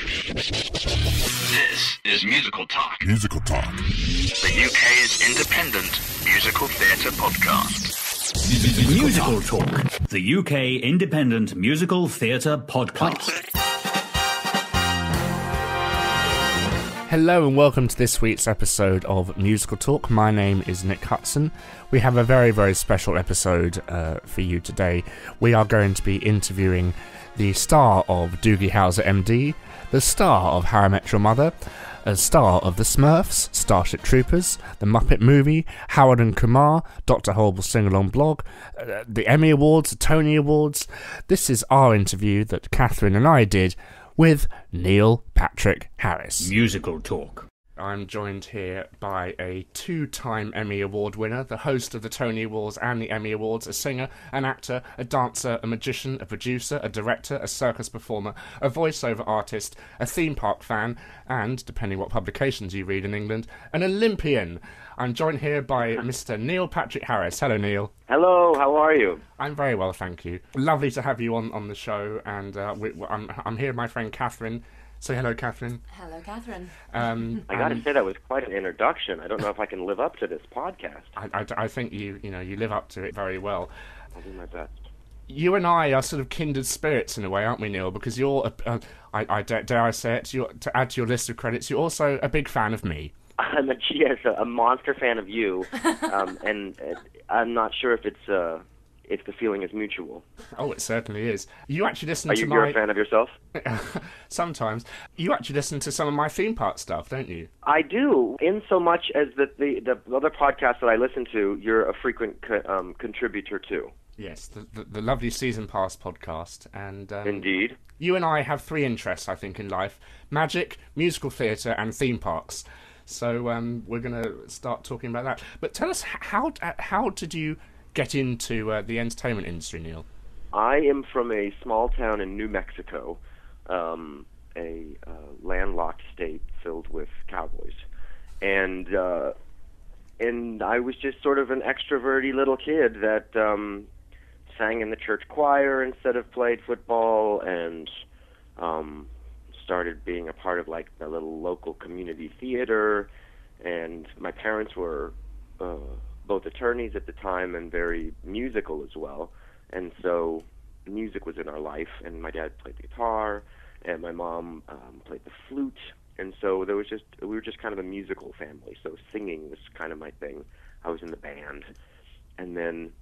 This is Musical Talk. Musical Talk. The UK's independent musical theatre podcast. Musical Talk. The UK independent musical theatre podcast. Hello and welcome to this week's episode of Musical Talk. My name is Nick Hutson. We have a very, very special episode for you today. We are going to be interviewing the star of Doogie Howser MD, the star of How I Met Your Mother, a star of The Smurfs, Starship Troopers, The Muppet Movie, Howard and Kumar, Dr. Horrible Sing-Along Blog, the Emmy Awards, the Tony Awards. This is our interview that Catherine and I did with Neil Patrick Harris. Musical Talk. I'm joined here by a two-time Emmy Award winner, the host of the Tony Awards and the Emmy Awards, a singer, an actor, a dancer, a magician, a producer, a director, a circus performer, a voiceover artist, a theme park fan, and, depending what publications you read in England, an Olympian. I'm joined here by Mr. Neil Patrick Harris. Hello, Neil. Hello, how are you? I'm very well, thank you. Lovely to have you on the show, and I'm here with my friend Catherine. Say hello, Catherine. Hello, Catherine. I got to say that was quite an introduction. I don't know if I can live up to this podcast. I think you live up to it very well. I'll do my best. You and I are sort of kindred spirits in a way, aren't we, Neil? Because you're, dare I say it, to add to your list of credits, you're also a big fan of me. I'm a monster fan of you, and I'm not sure if the feeling is mutual. Oh, it certainly is. You actually listen to my... You're a fan of yourself? Sometimes. You actually listen to some of my theme park stuff, don't you? I do, in so much as that the other podcasts that I listen to, you're a frequent contributor to. Yes, the lovely Season Pass podcast. And Indeed. You and I have three interests, I think, in life: magic, musical theatre, and theme parks. So we're going to start talking about that. But tell us, how did you get into the entertainment industry, Neil? I am from a small town in New Mexico, a landlocked state filled with cowboys, and I was just sort of an extroverty little kid that sang in the church choir instead of played football, and started being a part of like the little local community theater. And my parents were both attorneys at the time and very musical as well, and so music was in our life. And my dad played the guitar, and my mom played the flute, and so we were just kind of a musical family. So singing was kind of my thing. I was in the band, and then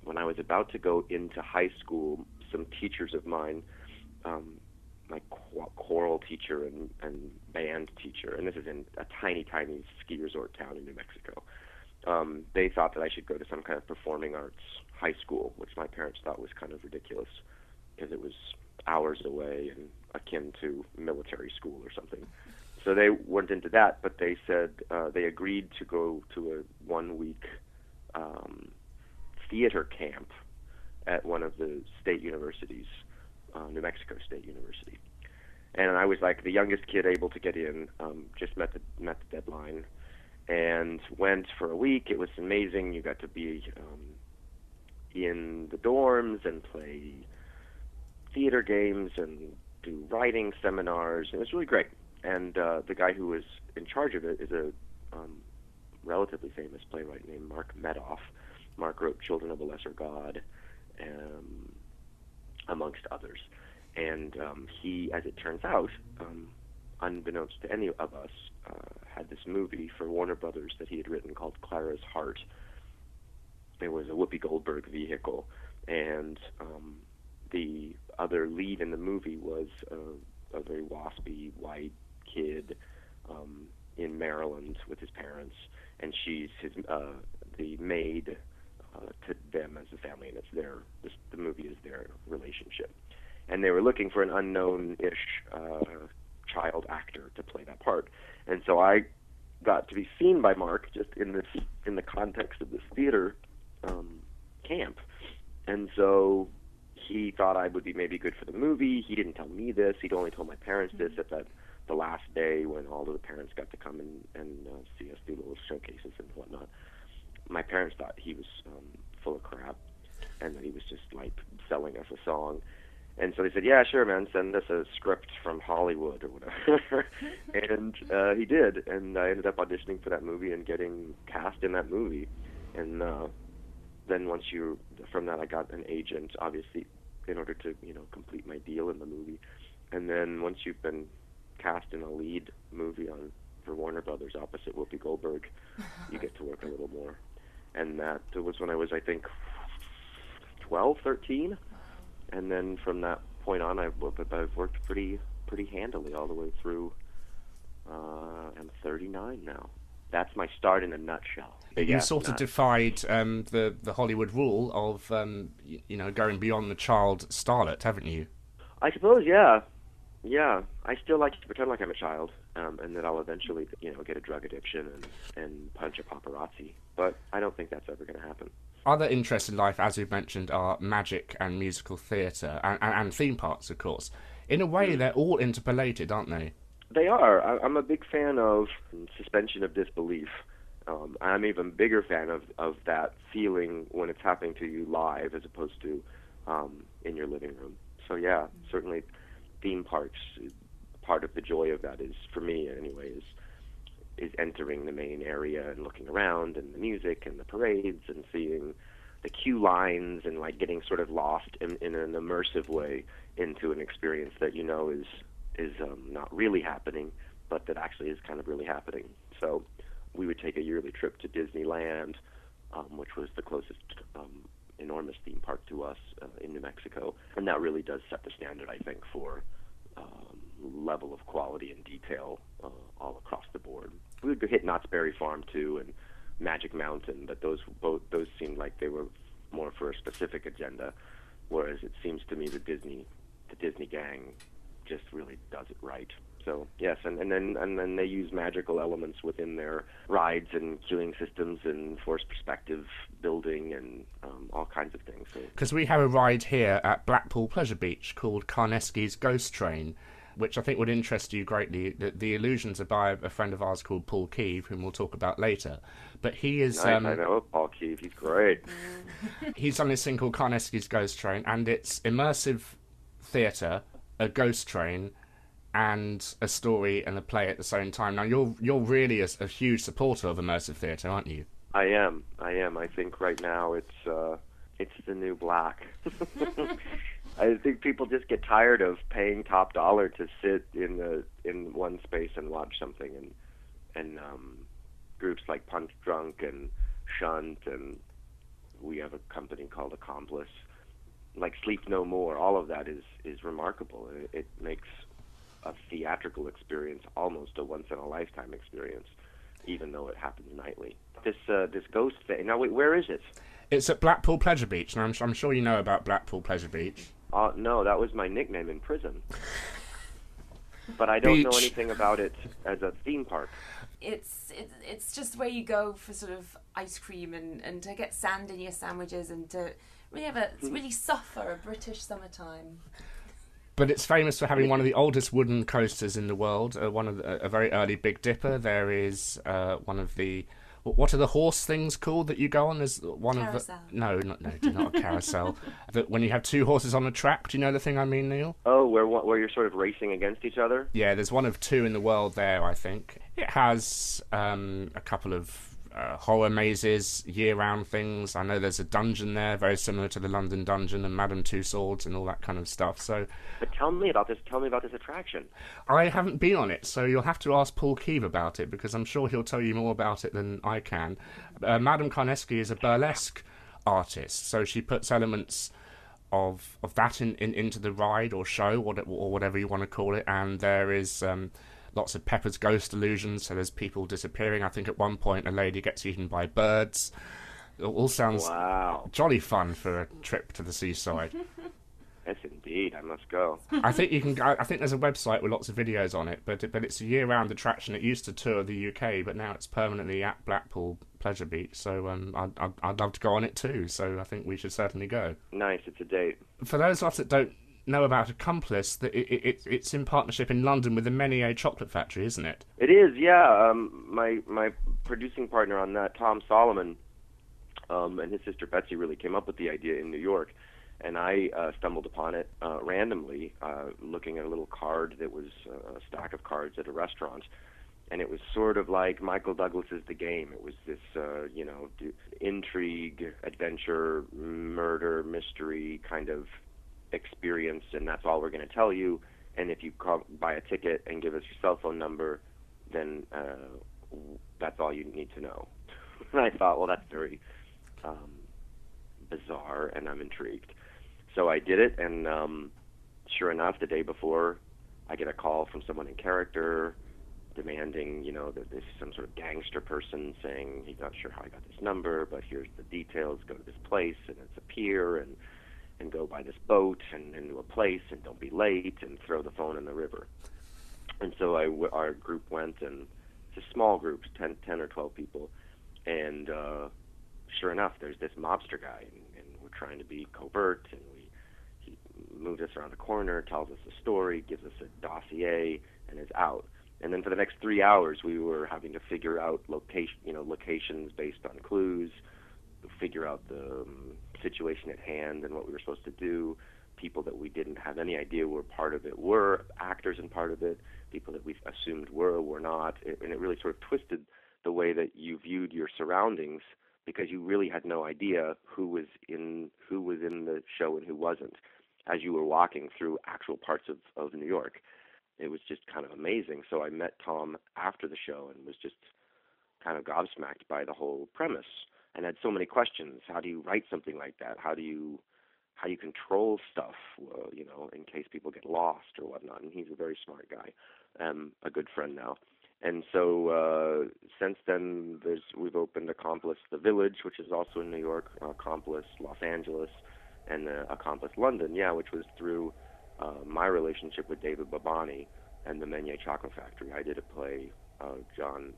when I was about to go into high school, some teachers of mine, my choral teacher and band teacher, and this is in a tiny, tiny ski resort town in New Mexico, they thought that I should go to some kind of performing arts high school, which my parents thought was kind of ridiculous because it was hours away and akin to military school or something. So they weren't into that, but they said they agreed to go to a 1-week theater camp at one of the state universities, New Mexico State University. And I was like the youngest kid able to get in, just met the deadline, and went for a week. It was amazing. You got to be in the dorms and play theater games and do writing seminars. It was really great. And the guy who was in charge of it is a relatively famous playwright named Mark Medoff. Mark wrote Children of a Lesser God, amongst others. And he, as it turns out, unbeknownst to any of us, had this movie for Warner Brothers that he had written called Clara's Heart. It was a Whoopi Goldberg vehicle, and the other lead in the movie was a very waspy white kid in Maryland with his parents, and she's the maid to them as a family, and the movie is their relationship. And they were looking for an unknown-ish child actor to play that part. And so I got to be seen by Mark just in the context of this theater camp. And so he thought I would be maybe good for the movie. He didn't tell me this. He'd only told my parents this at the last day when all of the parents got to come and see us do little showcases and whatnot. My parents thought he was full of crap and that he was just like selling us a song. And so they said, yeah, sure, man, send us a script from Hollywood or whatever. And he did, and I ended up auditioning for that movie and getting cast in that movie. And then from that I got an agent, obviously, in order to, complete my deal in the movie. And then once you've been cast in a lead movie for Warner Brothers opposite Whoopi Goldberg, you get to work a little more. And that was when I was, I think, 12, 13. And then from that point on, I've worked pretty handily all the way through. I'm 39 now. That's my start in a nutshell. You sort of defied the Hollywood rule of going beyond the child starlet, haven't you? I suppose, yeah. Yeah, I still like to pretend like I'm a child, and that I'll eventually, get a drug addiction and punch a paparazzi. But I don't think that's ever going to happen. Other interests in life, as we've mentioned, are magic and musical theatre, and theme parks, of course. In a way, they're all interpolated, aren't they? They are. I'm a big fan of suspension of disbelief. I'm even bigger fan of that feeling when it's happening to you live as opposed to in your living room. So yeah, certainly theme parks, part of the joy of that is, for me anyway, is entering the main area and looking around and the music and the parades and seeing the queue lines and like getting sort of lost in an immersive way into an experience that is not really happening, but that actually is kind of really happening. So we would take a yearly trip to Disneyland, which was the closest enormous theme park to us in New Mexico, and that really does set the standard, I think, for level of quality and detail all across the board. We would hit Knott's Berry Farm too, and Magic Mountain, but those seemed like they were more for a specific agenda, whereas it seems to me the Disney gang just really does it right. So yes, and then they use magical elements within their rides and queuing systems and forced perspective building and all kinds of things. Because we have a ride here at Blackpool Pleasure Beach called Karnesky's Ghost Train, which I think would interest you greatly. The illusions are by a friend of ours called Paul Keeve, whom we'll talk about later. But he is... Nice, I know Paul Keeve, he's great. He's done this thing called Karnesky's Ghost Train, and it's immersive theatre, a ghost train, and a story and a play at the same time. Now, you're really a huge supporter of immersive theatre, aren't you? I am. I think right now it's the new black. I think people just get tired of paying top dollar to sit in one space and watch something, and groups like Punch Drunk and Shunt, and we have a company called Accomplice, like Sleep No More. All of that is remarkable. It makes a theatrical experience almost a once-in-a-lifetime experience, even though it happens nightly. This ghost thing. Now, wait, where is it? It's at Blackpool Pleasure Beach, and I'm sure you know about Blackpool Pleasure Beach. No, that was my nickname in prison. But I don't know anything about it as a theme park. It's just where you go for sort of ice cream and to get sand in your sandwiches and to really suffer a British summertime. But it's famous for having one of the oldest wooden coasters in the world. A very early Big Dipper. There is one of the... What are the horse things called that you go on? There's one carousel. of the... No, not a carousel. When you have two horses on a track. Do you know the thing I mean, Neil? Oh, where you're sort of racing against each other? Yeah, there's one of two in the world there, I think. It has a couple of horror mazes, year-round things. I know there's a dungeon there, very similar to the London Dungeon and Madame Tussauds and all that kind of stuff. So, but tell me about this attraction. I haven't been on it, so you'll have to ask Paul Keeve about it, because I'm sure he'll tell you more about it than I can. Madame Karnesky is a burlesque artist, so she puts elements of that into the ride or show, or whatever you want to call it, and there is... lots of Pepper's ghost illusions, so there's people disappearing. I think at one point a lady gets eaten by birds. It all sounds jolly fun for a trip to the seaside. Yes, indeed. I must go. I think you can go. I think there's a website with lots of videos on it, but it's a year-round attraction. It used to tour the UK, but now it's permanently at Blackpool Pleasure Beach. So I'd love to go on it too. So I think we should certainly go. Nice. It's a date. For those of us that don't know about Accomplice, that it's in partnership in London with the Menier Chocolate Factory, isn't it? It is, yeah. My producing partner on that, Tom Solomon, and his sister Betsy really came up with the idea in New York, And I stumbled upon it randomly, looking at a little card that was a stack of cards at a restaurant. And it was sort of like Michael Douglas's The Game. It was this, intrigue, adventure, murder, mystery kind of experience, and that's all we're going to tell you. And if you buy a ticket and give us your cell phone number, then that's all you need to know. And I thought, well, that's very bizarre, and I'm intrigued. So I did it, and sure enough, the day before, I get a call from someone in character demanding, that this is some sort of gangster person saying he's not sure how I got this number, but here's the details. Go to this place, and it's a pier, and go by this boat and into a place, and don't be late, and throw the phone in the river. And so our group went, and it's a small group, 10 or 12 people, and sure enough, there's this mobster guy, and we're trying to be covert, and he moves us around the corner, tells us a story, gives us a dossier, and is out. And then for the next 3 hours, we were having to figure out locations based on clues, figure out the situation at hand and what we were supposed to do. People that we didn't have any idea were part of it were actors in part of it. People that we assumed were not. And it really sort of twisted the way that you viewed your surroundings, because you really had no idea who was in the show and who wasn't as you were walking through actual parts of New York. It was just kind of amazing. So I met Tom after the show and was just kind of gobsmacked by the whole premise and had so many questions. How do you write something like that? How do you control stuff, in case people get lost or whatnot? And he's a very smart guy, a good friend now. And so since then, we've opened Accomplice The Village, which is also in New York, Accomplice Los Angeles, and Accomplice London, which was through my relationship with David Babani and the Meunier Chocolate Factory. I did a play, John...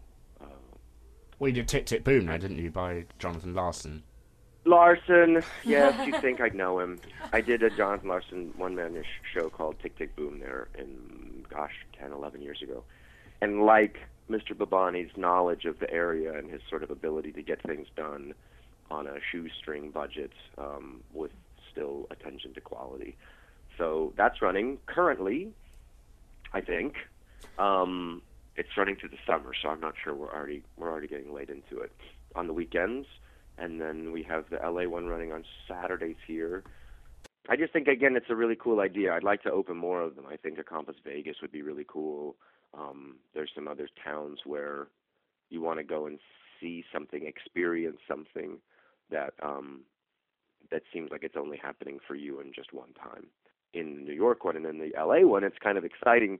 Well, you did Tick, Tick, Boom now, didn't you, by Jonathan Larson? Larson, yes, you'd think I'd know him. I did a Jonathan Larson one-man show called Tick, Tick, Boom there 10, 11 years ago. And like Mr. Babani's knowledge of the area and his sort of ability to get things done on a shoestring budget with still attention to quality. So that's running currently, I think. It's running through the summer, so I'm not sure we're already getting late into it on the weekends. And then we have the LA one running on Saturdays here. I just think, again, it's a really cool idea. I'd like to open more of them. I think Accomplice Vegas would be really cool. There's some other towns where you want to go and see something, experience something that seems like it's only happening for you in just one time. In the New York one and in the LA one, it's kind of exciting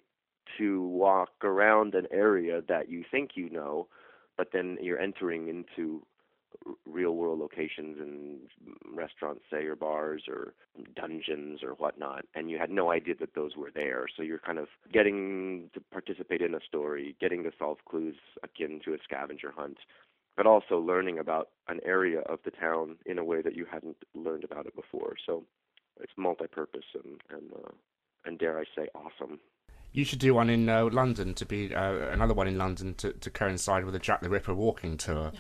to walk around an area that you think you know, but then you're entering into real-world locations and restaurants, say, or bars or dungeons or whatnot, and you had no idea that those were there. So you're kind of getting to participate in a story, getting to solve clues akin to a scavenger hunt, but also learning about an area of the town in a way that you hadn't learned about it before. So it's multi-purpose and dare I say, awesome. You should do one in London to be another one in London to coincide with the Jack the Ripper walking tour.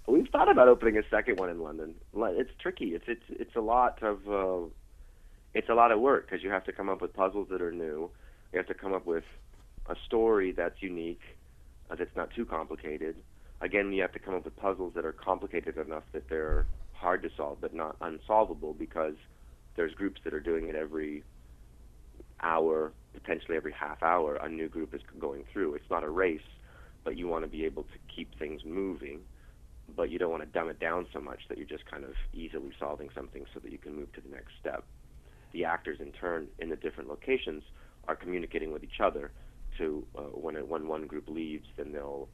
We've thought about opening a second one in London. It's tricky. It's a lot of work because you have to come up with puzzles that are new. You have to come up with a story that's unique, that's not too complicated. Again, you have to come up with puzzles that are complicated enough that they're hard to solve but not unsolvable, because there's groups that are doing it every hour, potentially every half hour. A new group is going through. It's not a race, but you want to be able to keep things moving, but you don't want to dumb it down so much that you're just kind of easily solving something so that you can move to the next step. The actors, in turn, in the different locations are communicating with each other to, when one group leaves, then they'll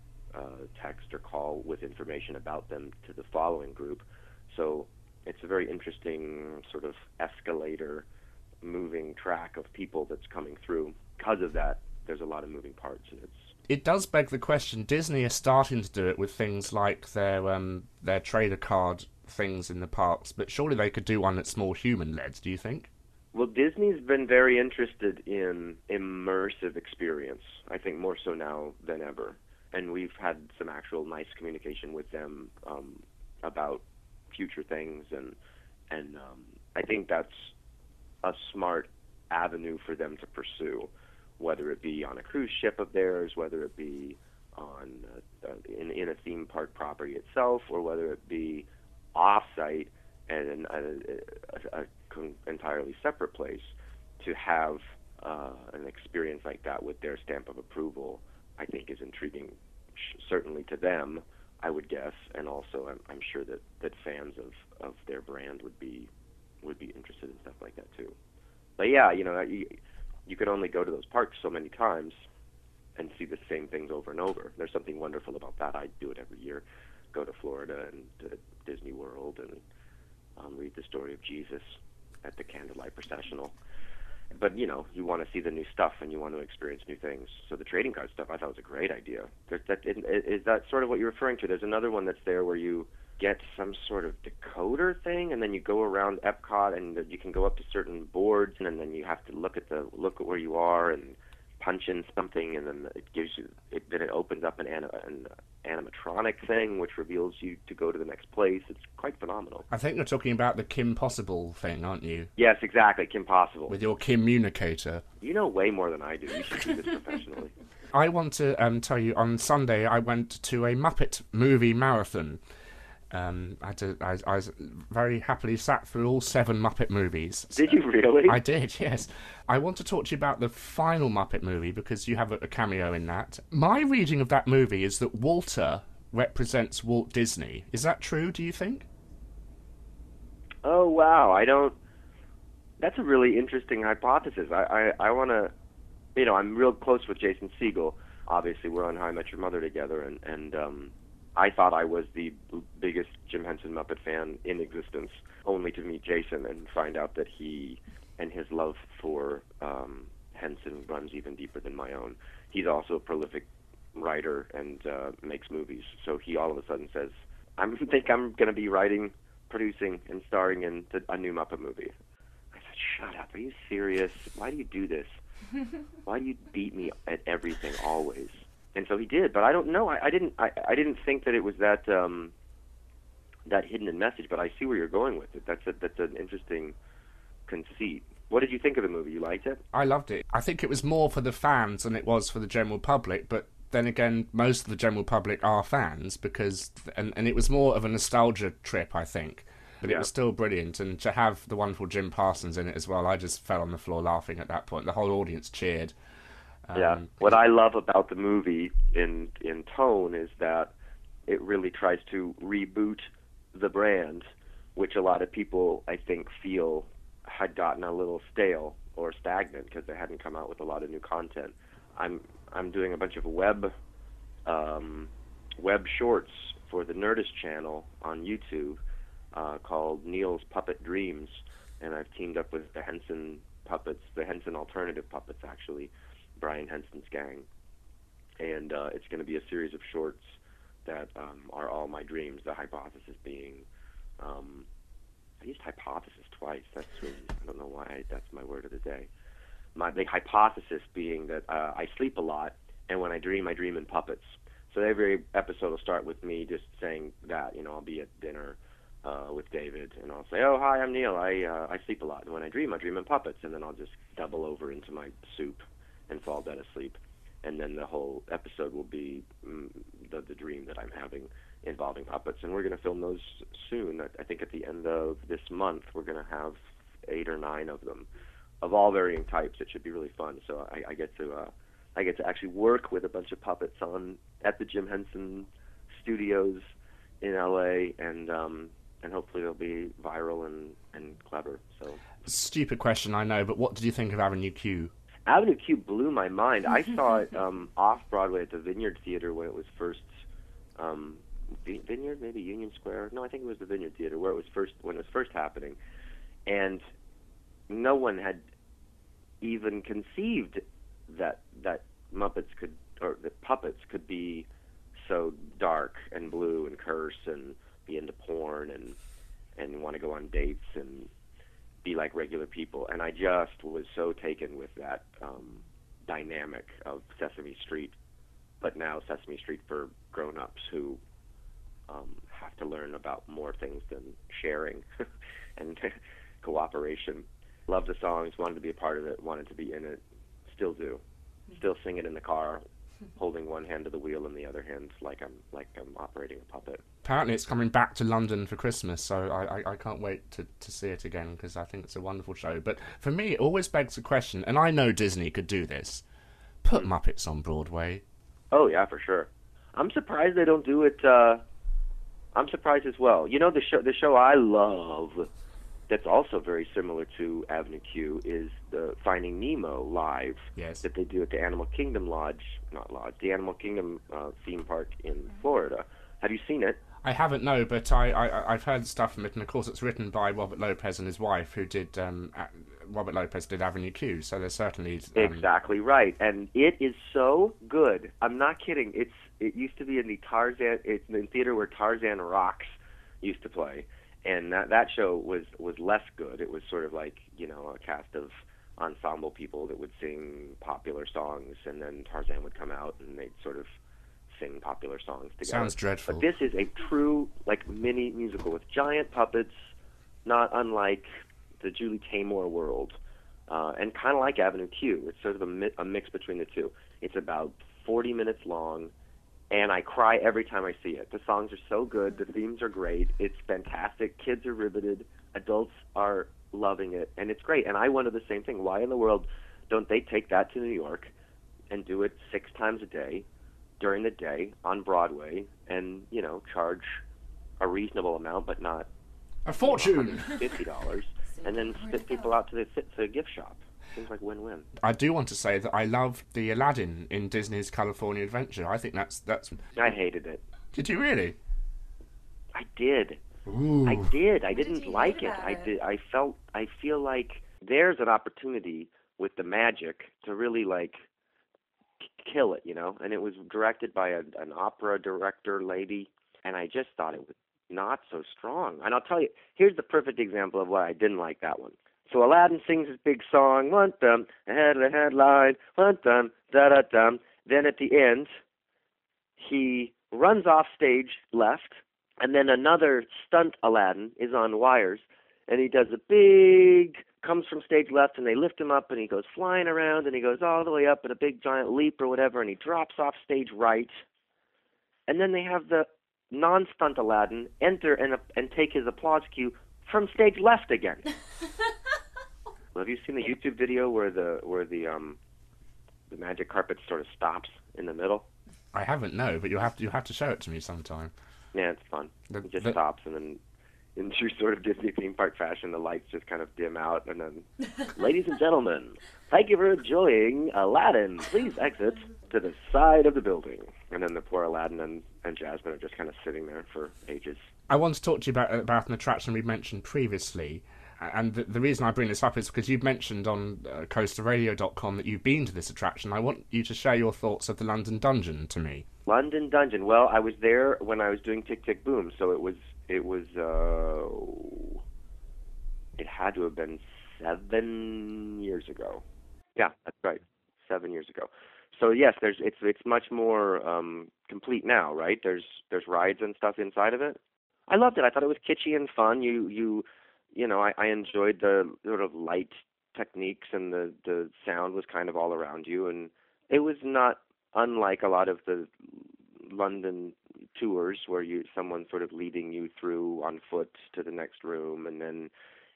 text or call with information about them to the following group. So it's a very interesting sort of escalator, moving track of people that's coming through. Because of that, there's a lot of moving parts, and it does beg the question. Disney are starting to do it with things like their trader card things in the parks, but surely they could do one that's more human-led, do you think? Well, Disney's been very interested in immersive experience, I think more so now than ever. And we've had some actual nice communication with them about future things, and I think that's a smart avenue for them to pursue, whether it be on a cruise ship of theirs, whether it be on in a theme park property itself, or whether it be off-site and in a entirely separate place, to have an experience like that with their stamp of approval, I think is intriguing, certainly to them, I would guess, and also I'm sure that fans of their brand would be interested in stuff like that too. But yeah, you could only go to those parks so many times and see the same things over and over. There's something wonderful about that. I do it every year. Go to Florida and to Disney World and read the story of Jesus at the candlelight processional. But, you want to see the new stuff and you want to experience new things. So the trading card stuff, I thought was a great idea. Is that sort of what you're referring to? There's another one that's there where you get some sort of decoder thing, and then you go around Epcot, and you can go up to certain boards, and then you have to look at where you are and punch in something, and then it opens up an animatronic thing which reveals you to go to the next place. It's quite phenomenal. I think you're talking about the Kim Possible thing, aren't you? Yes, exactly, Kim Possible. With your communicator. You know way more than I do. You should do this professionally. I want to tell you, on Sunday I went to a Muppet movie marathon. I very happily sat through all 7 Muppet movies. Did you really? I did, yes. I want to talk to you about the final Muppet movie because you have a cameo in that. My reading of that movie is that Walter represents Walt Disney. Is that true, do you think? Oh, wow. That's a really interesting hypothesis. I want to, I'm real close with Jason Segel. Obviously, we're on How I Met Your Mother together, and I thought I was the biggest Jim Henson Muppet fan in existence, only to meet Jason and find out that he and his love for Henson runs even deeper than my own. He's also a prolific writer and makes movies, so he all of a sudden says, I think I'm going to be writing, producing, and starring in a new Muppet movie. I said, shut up, are you serious? Why do you do this? Why do you beat me at everything always? And so he did, but I don't know. I didn't think that it was that hidden in message. But I see where you're going with it. That's an interesting conceit. What did you think of the movie? You liked it? I loved it. I think it was more for the fans than it was for the general public. But then again, most of the general public are fans because, and it was more of a nostalgia trip, I think. But it was still brilliant, and to have the wonderful Jim Parsons in it as well, I just fell on the floor laughing at that point. The whole audience cheered. What I love about the movie in tone is that it really tries to reboot the brand, which a lot of people, I think, feel had gotten a little stale or stagnant because they hadn't come out with a lot of new content. I'm doing a bunch of web shorts for the Nerdist channel on YouTube called Neil's Puppet Dreams, and I've teamed up with the Henson puppets, the Henson alternative puppets, actually, Brian Henson's gang, and it's going to be a series of shorts that are all my dreams. The hypothesis being, I used hypothesis twice. That's really, I don't know why that's my word of the day. My big hypothesis being that I sleep a lot, and when I dream in puppets. So every episode will start with me just saying that. I'll be at dinner with David, and I'll say, "Oh, hi, I'm Neil. I sleep a lot, and when I dream in puppets." And then I'll just double over into my soup and fall dead asleep, and then the whole episode will be the dream that I'm having involving puppets, and we're going to film those soon. I think at the end of this month we're going to have 8 or 9 of them, of all varying types. It should be really fun. So I get to actually work with a bunch of puppets at the Jim Henson Studios in LA, and hopefully they'll be viral and clever. So stupid question, I know, but what did you think of Avenue Q? Avenue Q blew my mind. I saw it off-Broadway at the Vineyard Theater when it was first... Vineyard, maybe Union Square? No, I think it was the Vineyard Theater when it was first happening. And no one had even conceived that Muppets could, or that puppets could be so dark and blue and curse and be into porn and want to go on dates and be like regular people. And I just was so taken with that dynamic of Sesame Street, but now Sesame Street for grown-ups who have to learn about more things than sharing and cooperation. Loved the songs, wanted to be a part of it, wanted to be in it, still do. Still sing it in the car, holding one hand to the wheel and the other hand like I'm operating a puppet. Apparently it's coming back to London for Christmas, so I can't wait to see it again, because I think it's a wonderful show. But for me, it always begs the question, and I know Disney could do this, put Muppets on Broadway. Oh, yeah, for sure. I'm surprised they don't do it. I'm surprised as well. You know, the show I love that's also very similar to Avenue Q is the Finding Nemo live. Yes. That they do at the Animal Kingdom the Animal Kingdom theme park in Florida. Have you seen it? I haven't, no, but I've heard stuff from it, and of course it's written by Robert Lopez and his wife, who did, Robert Lopez did Avenue Q, so there's certainly... Exactly right, and it is so good. I'm not kidding. It used to be in it's in theater where Tarzan Rocks used to play, and that show was less good. It was sort of like, you know, a cast of ensemble people that would sing popular songs, and then Tarzan would come out and they'd sort of sing popular songs together. Sounds dreadful. But this is a true, like, mini musical with giant puppets, not unlike the Julie Taymor world, and kind of like Avenue Q. It's sort of a mix between the two. It's about 40 minutes long, and I cry every time I see it. The songs are so good. The themes are great. It's fantastic. Kids are riveted. Adults are loving it, and it's great. And I wonder the same thing. Why in the world don't they take that to New York and do it 6 times a day during the day on Broadway and, you know, charge a reasonable amount, but not a fortune, $50, and then spit people out to the gift shop. Seems like win-win. I do want to say that I love the Aladdin in Disney's California Adventure. I think that's... I hated it. Did you really? I did. Ooh. I did. I What did didn't you like hate it. about it? I feel like there's an opportunity with the magic to really, like, kill it, you know? And it was directed by an opera director lady, and I just thought it was not so strong. And I'll tell you, here's the perfect example of why I didn't like that one. So Aladdin sings his big song, one dum, ahead of the headline, one dum, da da dum. Then at the end, he runs off stage left, and then another stunt Aladdin is on wires, and he does a big, comes from stage left, and they lift him up, and he goes flying around, and he goes all the way up at a big giant leap or whatever, and he drops off stage right. And then they have the non-stunt Aladdin enter and take his applause cue from stage left again. Have you seen the YouTube video where the magic carpet sort of stops in the middle? I haven't, no, but you have to show it to me sometime. Yeah, it's fun. It just stops, and then in true sort of Disney theme park fashion, the lights just kind of dim out, and then, ladies and gentlemen, thank you for enjoying Aladdin. Please exit to the side of the building. And then the poor Aladdin and Jasmine are just kind of sitting there for ages. I want to talk to you about an attraction we mentioned previously. And the reason I bring this up is because you've mentioned on coasterradio.com that you've been to this attraction. I want you to share your thoughts of the London Dungeon to me. London Dungeon. Well, I was there when I was doing Tick Tick Boom, so it had to have been 7 years ago. Yeah, that's right, 7 years ago. So yes, it's much more complete now, right? There's rides and stuff inside of it. I loved it. I thought it was kitschy and fun. You know, I enjoyed the sort of light techniques, and the sound was kind of all around you, and it was not unlike a lot of the London tours where someone sort of leading you through on foot to the next room, and then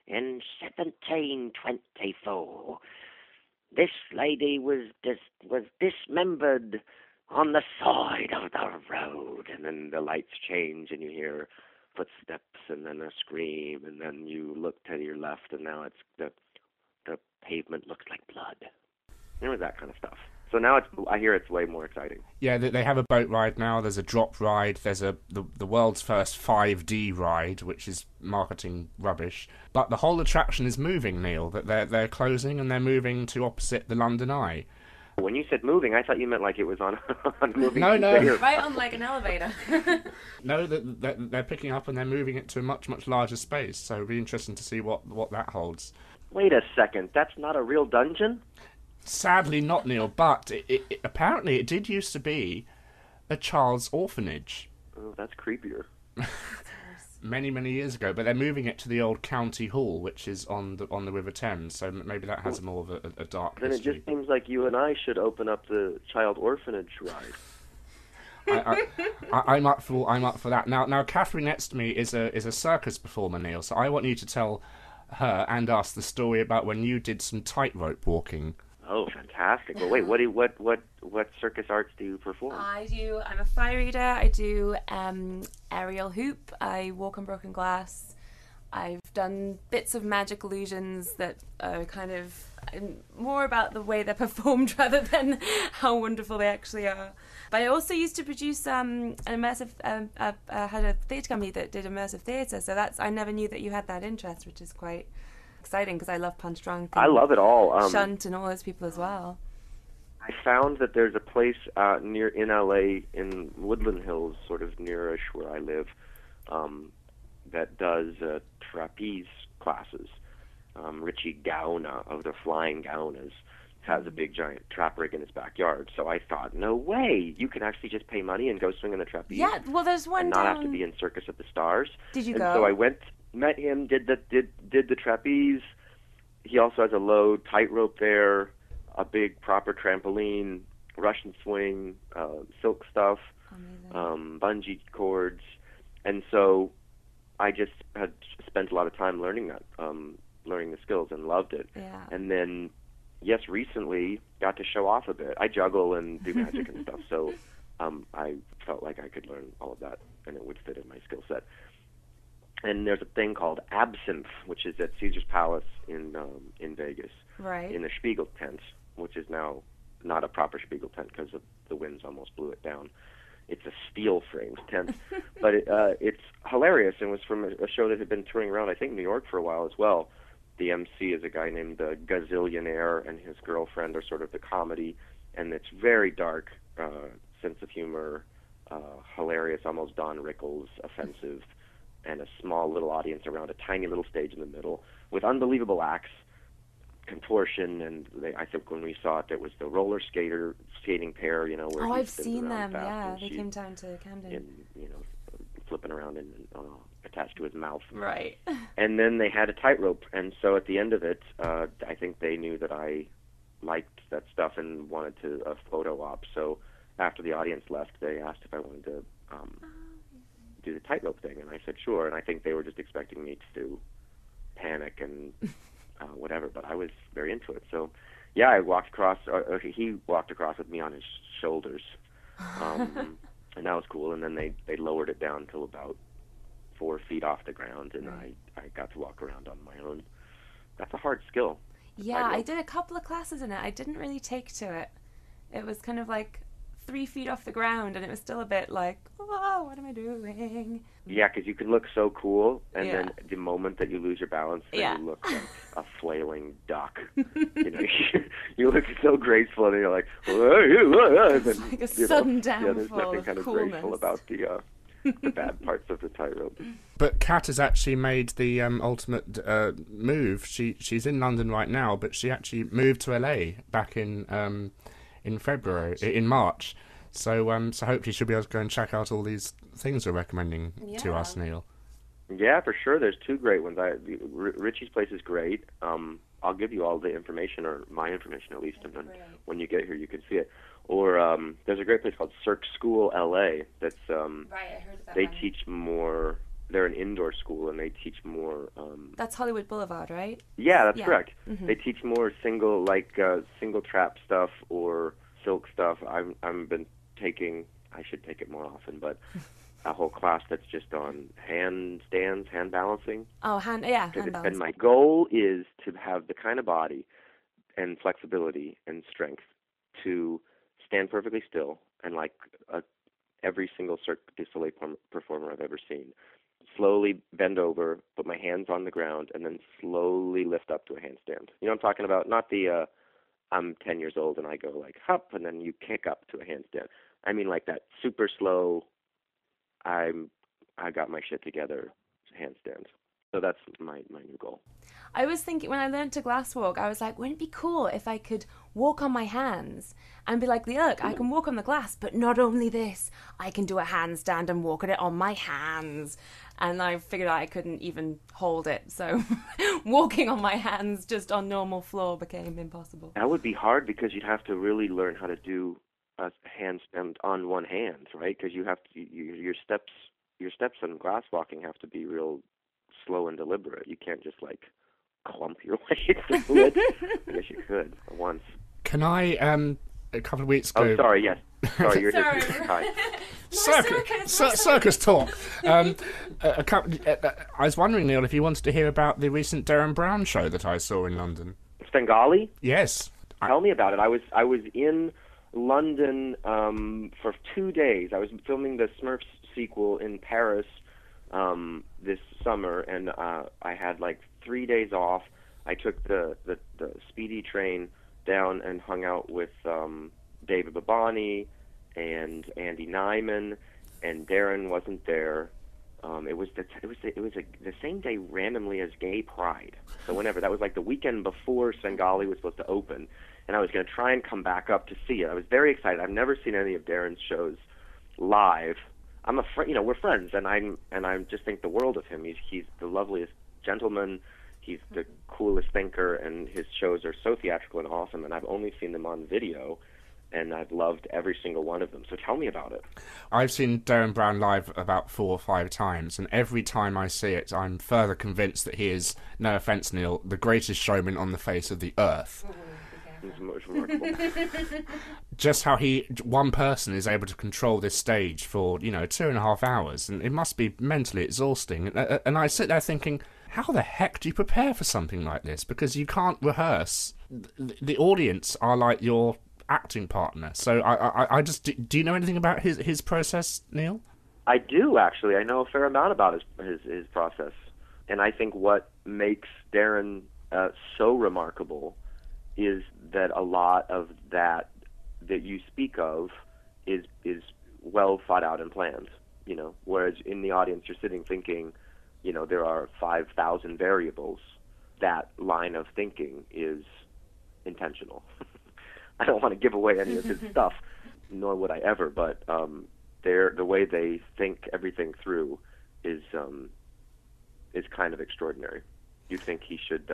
in 1724, this lady was dismembered on the side of the road, and then the lights change, and you hear footsteps, and then a scream, and then you look to your left, and now it's the pavement looks like blood. You know, that kind of stuff. So now I hear it's way more exciting. Yeah, they have a boat ride now. There's a drop ride. There's the world's first 5D ride, which is marketing rubbish. But the whole attraction is moving, Neil. That they're closing and they're moving to opposite the London Eye. When you said moving, I thought you meant like it was on moving. No. Right on like an elevator. No, they're picking up and they're moving it to a much, much larger space. So it'll be interesting to see what that holds. Wait a second. That's not a real dungeon? Sadly not, Neil, but apparently it did used to be a child's orphanage. Oh, that's creepier. many years ago, but they're moving it to the old county hall, which is on the River Thames. So maybe that has more of a dark Then history. it just seems like you and I should open up the child orphanage ride. I'm up for that. Now, Catherine next to me is a circus performer, Neil. So I want you to tell her and us the story about when you did some tightrope walking. Oh, fantastic! Well, wait, what circus arts do you perform? I'm a fire eater. I do aerial hoop. I walk on broken glass. I've done bits of magic illusions that are kind of more about the way they're performed rather than how wonderful they actually are. But I also used to produce an immersive. I had a theatre company that did immersive theatre, so I never knew that you had that interest, which is quite exciting because I love Punch Drunk. I love it all. Shunt and all those people as well. I found that there's a place in LA in Woodland Hills, sort of nearish where I live, that does trapeze classes. Richie Gauna of the Flying Gaunas has a big giant trap rig in his backyard. So I thought, no way, you can actually just pay money and go swing on the trapeze. Yeah, well, there's one and not have to be in Circus of the Stars. Did you and go? So I went, met him, did the trapeze. He also has a low tightrope there, a big proper trampoline, Russian swing, silk stuff, bungee cords, and so I just had spent a lot of time learning that, learning the skills, and loved it. Yeah. And then, yes, recently got to show off a bit. I juggle and do magic and stuff, so I felt like I could learn all of that, and it would fit in my skill set. And there's a thing called Absinthe, which is at Caesar's Palace in Vegas, right, in the Spiegel tent, which is now not a proper Spiegel tent because the winds almost blew it down. It's a steel-framed tent, but it's hilarious, and was from a show that had been touring around, I think, New York for a while as well. The MC is a guy named the Gazillionaire, and his girlfriend are sort of the comedy, and it's very dark, sense of humor, hilarious, almost Don Rickles, offensive, and a small little audience around a tiny little stage in the middle with unbelievable acts, contortion, and I think when we saw it, there was the roller skating pair, where I've spins seen around them. fast, Yeah, and they she's came down to Camden. flipping around and attached to his mouth. Right. And then they had a tightrope, and so at the end of it, I think they knew that I liked that stuff and wanted a photo op. So after the audience left, they asked if I wanted to do the tightrope thing, and I said sure. And I think they were just expecting me to panic and whatever, but I was very into it. So yeah, I walked across. He walked across with me on his shoulders, and that was cool. And then they lowered it down to about 4 feet off the ground, and I got to walk around on my own. That's a hard skill. Yeah, I did a couple of classes in it. I didn't really take to it. It was kind of like 3 feet off the ground, and it was still a bit like, oh, what am I doing? Yeah, because you can look so cool, and then the moment that you lose your balance, then you look like a flailing duck. You look so graceful, and you're like, it's like a sudden downfall. Yeah, there's nothing kind of coolness. graceful about the bad parts of the tightrope. But Kat has actually made the ultimate move. She's in London right now, but she actually moved to LA back in March. So hopefully she'll be able to go and check out all these things we're recommending to us, Neil. Yeah, for sure. There's 2 great ones. Richie's place is great. I'll give you all the information, or my information at least, and then when you get here you can see it. Or there's a great place called Cirque School LA. That's right, I heard about they that. teach more. They're an indoor school, and they teach more. That's Hollywood Boulevard, right? Yeah, that's correct. Mm-hmm. They teach more single trap stuff or silk stuff. I've been taking. I should take it more often, but a whole class that's just on hand balancing. Oh, hand balance. And my goal is to have the kind of body and flexibility and strength to stand perfectly still, and like every single Cirque du Soleil performer I've ever seen, slowly bend over, put my hands on the ground, and then slowly lift up to a handstand. You know what I'm talking about? Not the I'm 10 years old and I go like hop, and then you kick up to a handstand. I mean like that super slow, I got my shit together handstand. So that's my new goal. I was thinking, when I learned to glass walk, I was like, wouldn't it be cool if I could walk on my hands and be like, look, I can walk on the glass, but not only this, I can do a handstand and walk on it on my hands. And I figured out I couldn't even hold it, so walking on my hands just on normal floor became impossible. That would be hard because you'd have to really learn how to do a handstand on one hand, right? Because you have to, your steps on glass walking have to be real slow and deliberate. You can't just like clump your way through it. I guess you could once. Can I, a couple of weeks ago... Oh, sorry, yes. Sorry, you're Sorry. just... Hi. Circus talk. I was wondering, Neil, if you wanted to hear about the recent Darren Brown show that I saw in London. Svengali? Yes. Tell me about it. I was in London for 2 days. I was filming the Smurfs sequel in Paris this summer, and I had like 3 days off. I took the speedy train down and hung out with David Babani and Andy Nyman, and Darren wasn't there. It was the same day randomly as Gay Pride. So whenever that was like the weekend before Svengali was supposed to open, and I was going to try and come back up to see it. I was very excited. I've never seen any of Darren's shows live. I'm a friend, we're friends, and I just think the world of him. He's the loveliest gentleman. He's the coolest thinker, and his shows are so theatrical and awesome. And I've only seen them on video, and I've loved every single one of them. So tell me about it. I've seen Darren Brown live about 4 or 5 times, and every time I see it, I'm further convinced that he is, no offence, Neil, the greatest showman on the face of the earth. It's most remarkable. Just how one person is able to control this stage for, 2.5 hours, and it must be mentally exhausting. And I sit there thinking, how the heck do you prepare for something like this? Because you can't rehearse. The audience are like your acting partner. So I just... Do you know anything about his process, Neil? I do, actually. I know a fair amount about his process. And I think what makes Darren so remarkable is that a lot of that you speak of is well thought out and planned, whereas in the audience you're sitting thinking, there are 5,000 variables. That line of thinking is intentional. I don't want to give away any of his stuff, nor would I ever, but the way they think everything through is kind of extraordinary. You think he should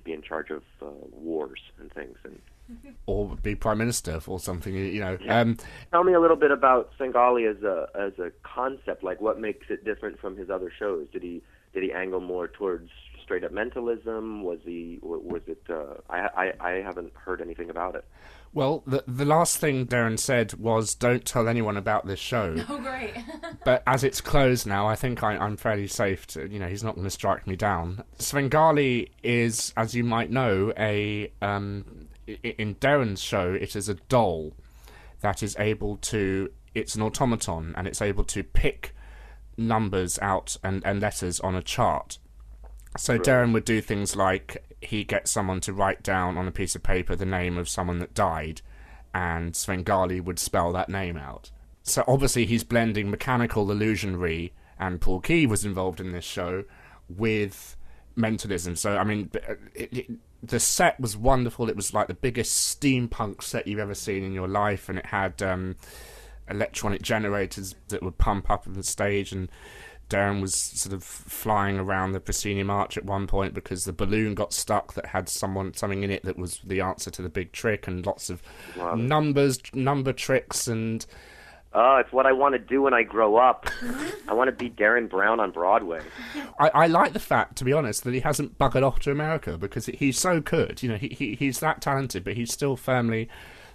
be in charge of wars and things, or be prime minister or something, Yeah. Tell me a little bit about Svengali as a concept. Like, what makes it different from his other shows? Did he angle more towards straight up mentalism? Was it? I haven't heard anything about it. Well, the last thing Darren said was, don't tell anyone about this show. Oh, great. But as it's closed now, I think I'm fairly safe to, he's not going to strike me down. Svengali is, as you might know, in Darren's show, it is a doll that is able to, it's an automaton, and it's able to pick numbers out and letters on a chart. So Right. Darren would do things like he gets someone to write down on a piece of paper the name of someone that died, and Svengali would spell that name out. So obviously he's blending mechanical illusionary, and Paul Key was involved in this show, with mentalism. So, I mean, the set was wonderful. It was like the biggest steampunk set you've ever seen in your life, and it had electronic generators that would pump up on the stage, and Darren was sort of flying around the proscenium arch at one point because the balloon got stuck that had something in it that was the answer to the big trick, and lots of number tricks, and it's what I want to do when I grow up. I want to be Darren Brown on Broadway. I like the fact, to be honest, that he hasn't buggered off to America, because he's so good. He's that talented, but he's still firmly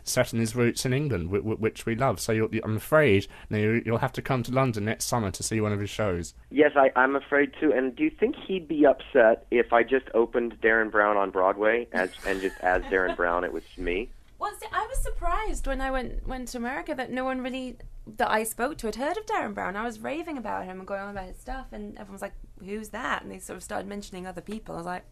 set in his roots in England, which we love. So I'm afraid you'll have to come to London next summer to see one of his shows. Yes, I'm afraid too. And do you think he'd be upset if I just opened Darren Brown on Broadway as Darren Brown? It was me. Well, see, I was surprised when I went to America that no one really that I spoke to had heard of Darren Brown. I was raving about him and going on about his stuff, and everyone was like, "Who's that?" And they sort of started mentioning other people. I was like,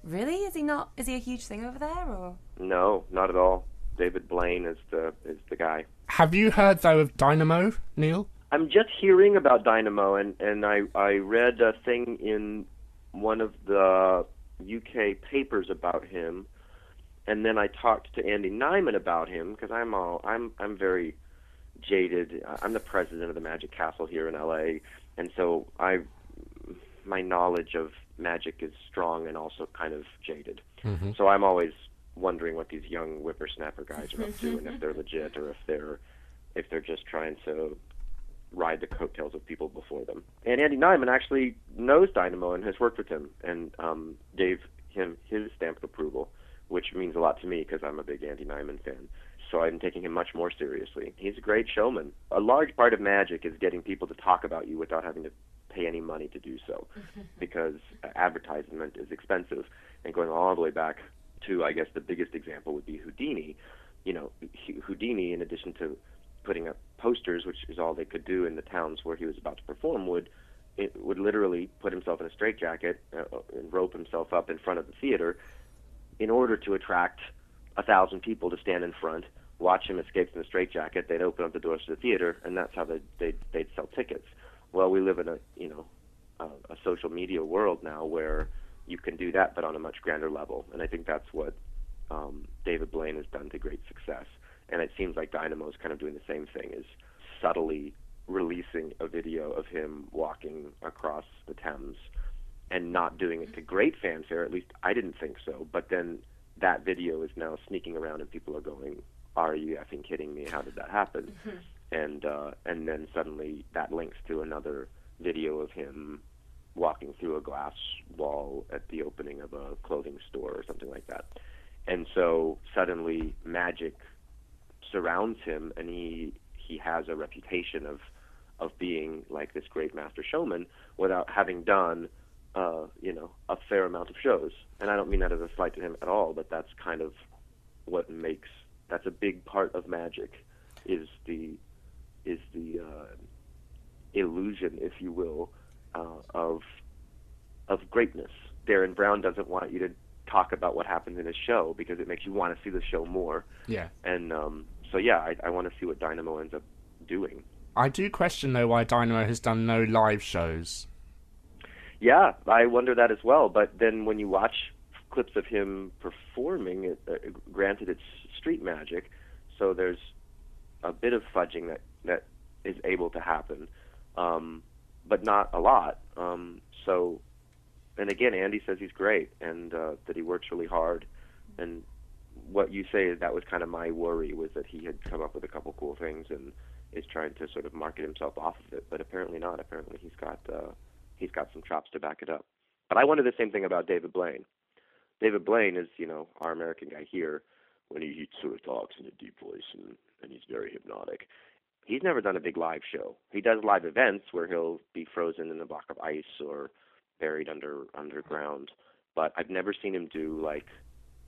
"Really? Is he not? Is he a huge thing over there?" Or No, not at all. David Blaine is the guy. Have you heard, though, of Dynamo, Neil? I'm just hearing about Dynamo, and I read a thing in one of the UK papers about him, and then I talked to Andy Nyman about him because I'm very jaded. I'm the president of the Magic Castle here in LA, and so my knowledge of magic is strong and also kind of jaded. Mm-hmm. So I'm always wondering what these young whippersnapper guys are up to, and if they're legit or if they're just trying to ride the coattails of people before them. And Andy Nyman actually knows Dynamo and has worked with him and gave him his stamp of approval, which means a lot to me because I'm a big Andy Nyman fan. So I'm taking him much more seriously. He's a great showman. A large part of magic is getting people to talk about you without having to pay any money to do so, because advertisement is expensive. And going all the way back to, I guess, the biggest example would be Houdini. You know, Houdini, in addition to putting up posters, which is all they could do in the towns where he was about to perform, would literally put himself in a straitjacket and rope himself up in front of the theater in order to attract 1,000 people to stand in front, watch him escape from the straitjacket. They'd open up the doors to the theater, and that's how they'd sell tickets. Well, we live in a social media world now where you can do that, but on a much grander level. And I think that's what David Blaine has done to great success. And it seems like Dynamo is kind of doing the same thing, is subtly releasing a video of him walking across the Thames and not doing it to great fanfare. At least I didn't think so. But then that video is now sneaking around and people are going, "Are you effing kidding me? How did that happen?" And then suddenly that links to another video of him walking through a glass wall at the opening of a clothing store or something like that. And so suddenly magic surrounds him, and he has a reputation of being like this great master showman without having done a fair amount of shows. And I don't mean that as a slight to him at all, but that's kind of that's a big part of magic, is the illusion, if you will, of greatness. Darren Brown doesn't want you to talk about what happens in his show because it makes you want to see the show more. Yeah. And I want to see what Dynamo ends up doing. I do question, though, why Dynamo has done no live shows. Yeah, I wonder that as well. But then when you watch clips of him performing, granted it's street magic, so there's a bit of fudging that is able to happen, but not a lot. And again, Andy says he's great and that he works really hard. And what you say is that was kind of my worry, was that he had come up with a couple cool things and is trying to sort of market himself off of it. But apparently not. Apparently he's got some chops to back it up. But I wonder the same thing about David Blaine. David Blaine is, our American guy here, when he sort of talks in a deep voice and he's very hypnotic. He's never done a big live show. He does live events where he'll be frozen in a block of ice or buried underground. But I've never seen him do like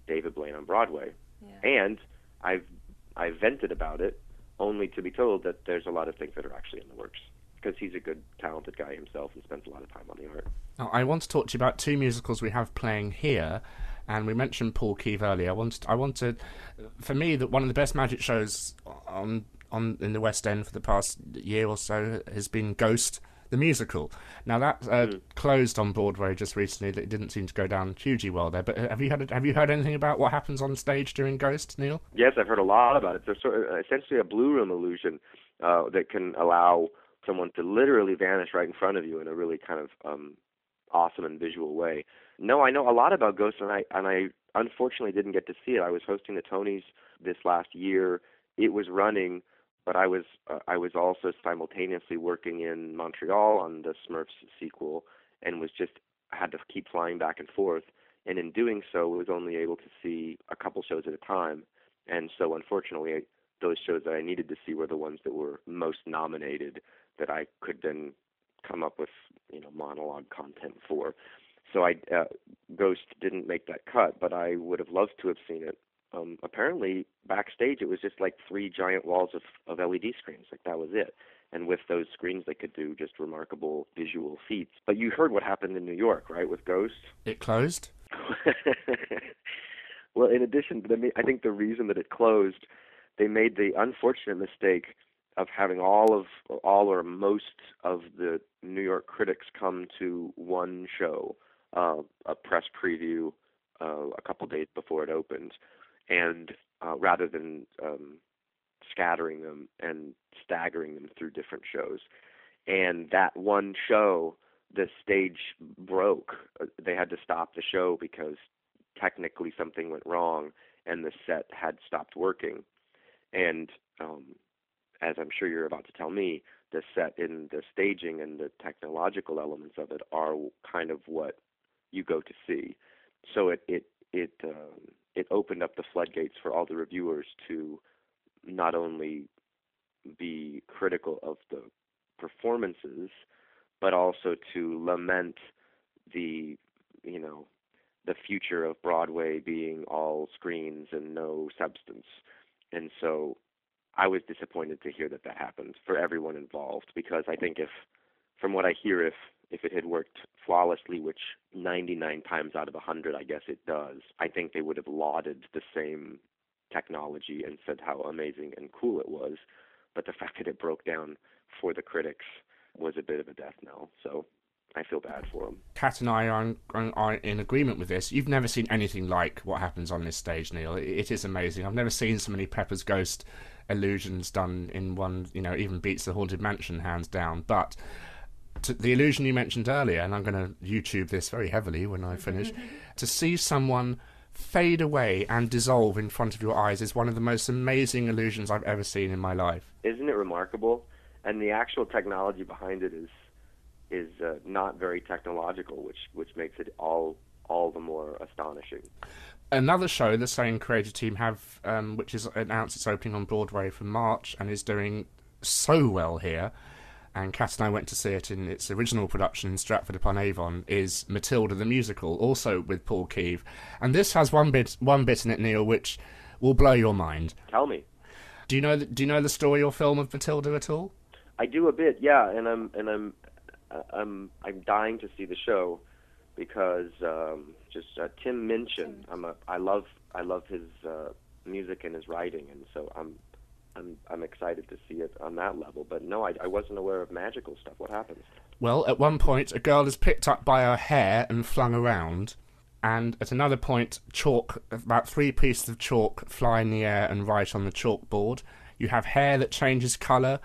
David Blaine on Broadway. Yeah. And I've vented about it only to be told that there's a lot of things that are actually in the works, because he's a good, talented guy himself and spends a lot of time on the art. Now, I want to talk to you about two musicals we have playing here, and we mentioned Paul Keeve earlier. I wanted, for me, that one of the best magic shows on in the West End for the past year or so has been Ghost, the musical. Now that closed on Broadway just recently. It didn't seem to go down hugely well there. But have you heard anything about what happens on stage during Ghost, Neil? Yes, I've heard a lot about it. There's essentially a blue room illusion that can allow someone to literally vanish right in front of you in a really kind of awesome and visual way. No, I know a lot about Ghost, and I unfortunately didn't get to see it. I was hosting the Tonys this last year. It was running, but I was also simultaneously working in Montreal on the Smurfs sequel, and had to keep flying back and forth. And in doing so, was only able to see a couple shows at a time. And so, unfortunately, those shows that I needed to see were the ones that were most nominated, that I could then come up with, monologue content for. So Ghost didn't make that cut, but I would have loved to have seen it. Apparently, backstage, it was just like 3 giant walls of LED screens. Like, that was it. And with those screens, they could do just remarkable visual feats. But you heard what happened in New York, right, with Ghost? It closed? Well, in addition, I think the reason that it closed, they made the unfortunate mistake of having all or most of the New York critics come to one show, a press preview a couple days before it opened, and rather than scattering them and staggering them through different shows. And that one show, the stage broke. They had to stop the show because technically something went wrong and the set had stopped working. And as I'm sure you're about to tell me, the set in the staging and the technological elements of it are kind of what you go to see. So it opened up the floodgates for all the reviewers to not only be critical of the performances, but also to lament the future of Broadway being all screens and no substance. And so I was disappointed to hear that happened for everyone involved, because I think from what I hear, if it had worked flawlessly, which 99 times out of 100 I guess it does, I think they would have lauded the same technology and said how amazing and cool it was. But the fact that it broke down for the critics was a bit of a death knell. So I feel bad for them. Kat and I are in agreement with this. You've never seen anything like what happens on this stage, Neil. It is amazing. I've never seen so many Pepper's Ghost illusions done in one, even beats the Haunted Mansion hands down. But the illusion you mentioned earlier, and I'm going to YouTube this very heavily when I finish, to see someone fade away and dissolve in front of your eyes is one of the most amazing illusions I've ever seen in my life. Isn't it remarkable? And the actual technology behind it is not very technological, which makes it all the more astonishing. Another show the same creative team have, which is announced its opening on Broadway for March and is doing so well here, and Kat and I went to see it in its original production in Stratford-upon-Avon, is Matilda the Musical, also with Paul Keeve. And this has one bit in it, Neil, which will blow your mind. Tell me. Do you know the story or film of Matilda at all? I do a bit, yeah, and I'm dying to see the show because Tim Minchin. I love his music and his writing, and so I'm excited to see it on that level. But no, I wasn't aware of magical stuff. What happens? Well, at one point, a girl is picked up by her hair and flung around, and at another point, about 3 pieces of chalk fly in the air and write on the chalkboard. You have hair that changes colour.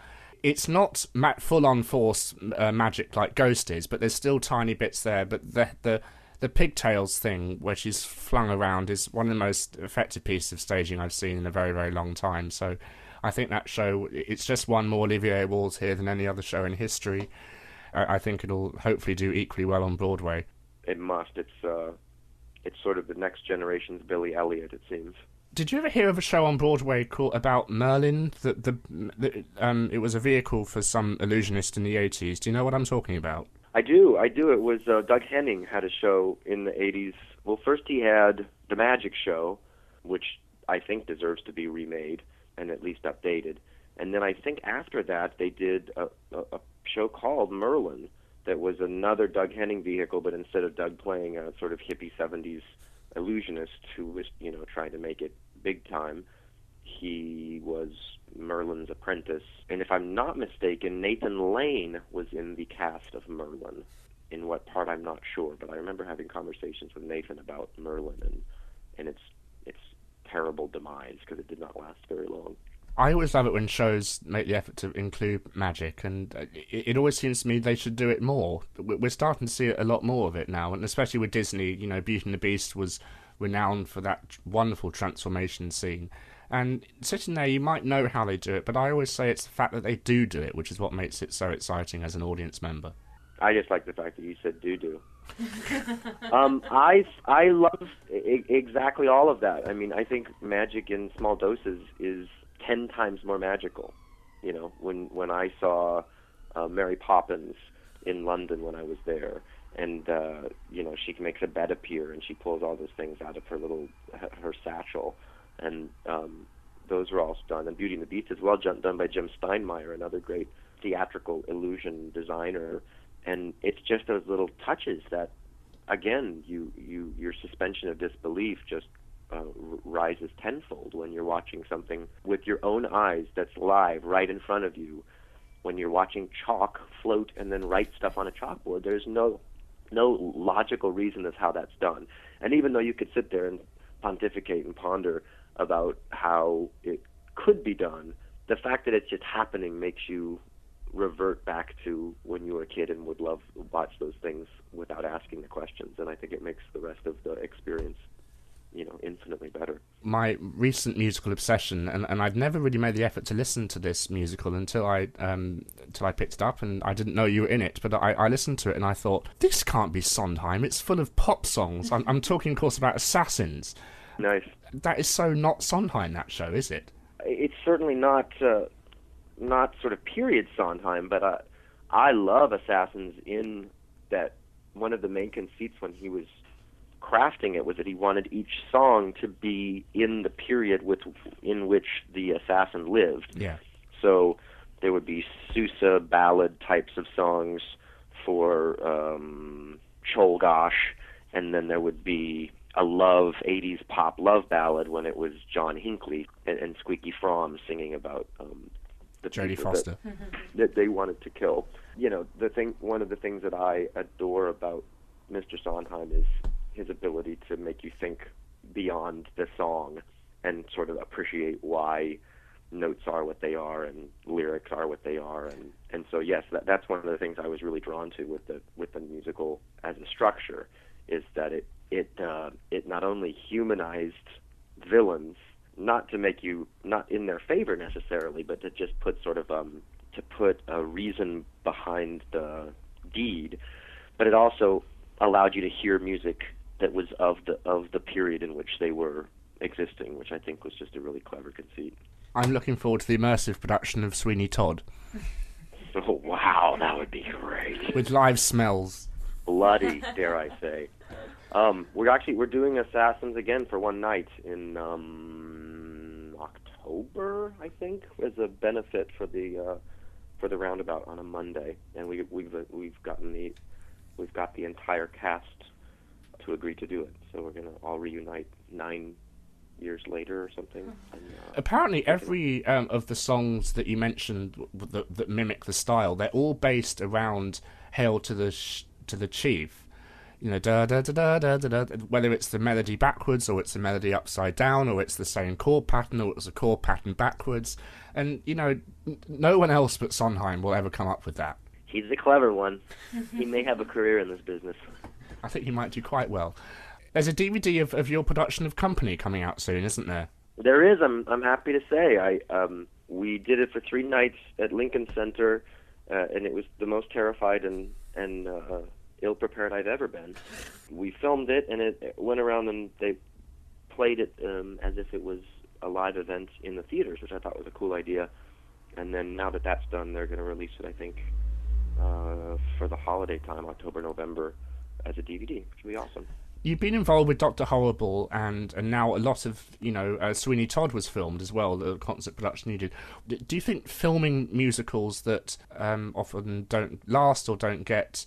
It's not full-on force magic like Ghost is, but there's still tiny bits there. But the pigtails thing, where she's flung around, is one of the most effective pieces of staging I've seen in a very, very long time. So I think that show, it's just won more Olivier Awards here than any other show in history. I think it'll hopefully do equally well on Broadway. It must. It's sort of the next generation's Billy Elliot, it seems. Did you ever hear of a show on Broadway about Merlin? It was a vehicle for some illusionist in the 80s. Do you know what I'm talking about? I do. It was Doug Henning had a show in the 80s. Well, first he had The Magic Show, which I think deserves to be remade and at least updated. And then I think after that they did a show called Merlin that was another Doug Henning vehicle, but instead of Doug playing a sort of hippie 70s illusionist who was, trying to make it big time, he was Merlin's apprentice. And if I'm not mistaken, Nathan Lane was in the cast of Merlin. In what part, I'm not sure, but I remember having conversations with Nathan about Merlin and its terrible demise, because it did not last very long. I always love it when shows make the effort to include magic, and it always seems to me they should do it more. We're starting to see a lot more of it now, and especially with Disney. Beauty and the Beast was renowned for that wonderful transformation scene. And sitting there, you might know how they do it, but I always say it's the fact that they do it, which is what makes it so exciting as an audience member. I just like the fact that you said do. I love exactly all of that. I mean, I think magic in small doses is 10 times more magical. When I saw Mary Poppins in London when I was there, and she makes a bed appear and she pulls all those things out of her satchel, and those were all done. And Beauty and the Beast as well, done by Jim Steinmeier, another great theatrical illusion designer. And it's just those little touches that, again, your suspension of disbelief just rises tenfold when you're watching something with your own eyes that's live right in front of you. When you're watching chalk float and then write stuff on a chalkboard, there's no logical reason as how that's done. And even though you could sit there and pontificate and ponder about how it could be done, the fact that it's just happening makes you revert back to when you were a kid and would love to watch those things without asking the questions. And I think it makes the rest of the experience, infinitely better. My recent musical obsession, and I'd never really made the effort to listen to this musical until I picked it up, and I didn't know you were in it, but I listened to it and I thought, this can't be Sondheim, it's full of pop songs. I'm talking, of course, about Assassins. Nice. That is so not Sondheim, that show, is it? It's certainly not sort of period Sondheim, but I love Assassins in that one of the main conceits when he was crafting it was that he wanted each song to be in the period in which the assassin lived. Yeah. So there would be Sousa ballad types of songs for Cholgosh, and then there would be a 80s pop love ballad when it was John Hinckley and Squeaky Fromm singing about the Jodie people Foster that they wanted to kill. One of the things that I adore about Mr. Sondheim is his ability to make you think beyond the song and sort of appreciate why notes are what they are and lyrics are what they are, and so yes, that's one of the things I was really drawn to with the musical as a structure, is that it not only humanized villains, not to make you not in their favor necessarily, but to just put sort of to put a reason behind the deed, but it also allowed you to hear music that was of the period in which they were existing, which I think was just a really clever conceit. I'm looking forward to the immersive production of Sweeney Todd. Oh wow, that would be great. With live smells. Bloody, dare I say. We're doing Assassins again for one night in October, I think, as a benefit for the roundabout on a Monday, and we've got the entire cast to agree to do it. So we're gonna all reunite 9 years later or something. And, apparently, every of the songs that you mentioned that mimic the style, they're all based around "Hail to the Chief." Da da da da da da. Whether it's the melody backwards, or it's the melody upside down, or it's the same chord pattern, or it's a chord pattern backwards, and no one else but Sondheim will ever come up with that. He's the clever one. He may have a career in this business. I think he might do quite well. There's a DVD of your production of Company coming out soon, isn't there? There is. I'm happy to say. We did it for 3 nights at Lincoln Center, and it was the most terrified and ill-prepared I've ever been. We filmed it, and it went around, and they played it as if it was a live event in the theaters, which I thought was a cool idea. And then now that that's done, they're going to release it, I think, for the holiday time, October, November, as a DVD, which will be awesome. You've been involved with Dr. Horrible, and now a lot of, Sweeney Todd was filmed as well, the concert production you did. Do you think filming musicals that often don't last or don't get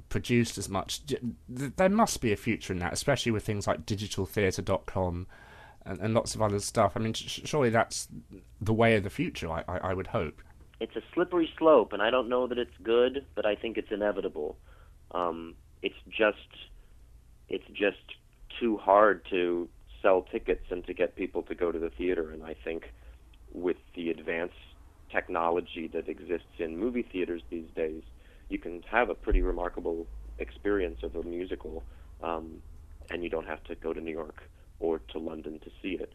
produced as much, there must be a future in that, especially with things like digitaltheatre.com and lots of other stuff? I mean, surely that's the way of the future, I would hope. It's a slippery slope, and I don't know that it's good, but I think it's inevitable. It's just too hard to sell tickets and to get people to go to the theater, and I think with the advanced technology that exists in movie theaters these days, you can have a pretty remarkable experience of a musical, and you don't have to go to New York or to London to see it.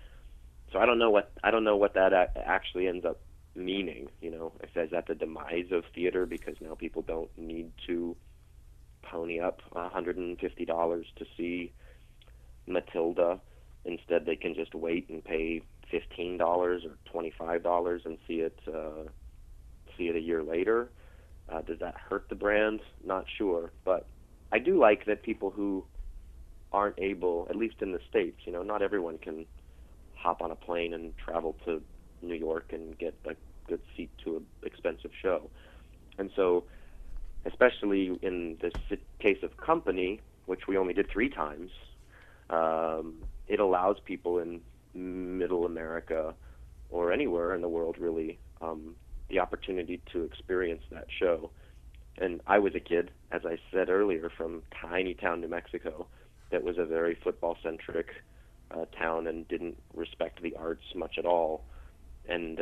So I don't know what that actually ends up meaning. Is that the demise of theater because now people don't need to pony up $150 to see Matilda? Instead, they can just wait and pay $15 or $25 and see it a year later. Does that hurt the brand? Not sure, but I do like that people who aren't able, at least in the States, not everyone can hop on a plane and travel to New York and get a good seat to an expensive show. And so, especially in this case of Company, which we only did 3 times, it allows people in Middle America or anywhere in the world really the opportunity to experience that show. And I was a kid, as I said earlier, from tiny town New Mexico that was a very football-centric town and didn't respect the arts much at all. And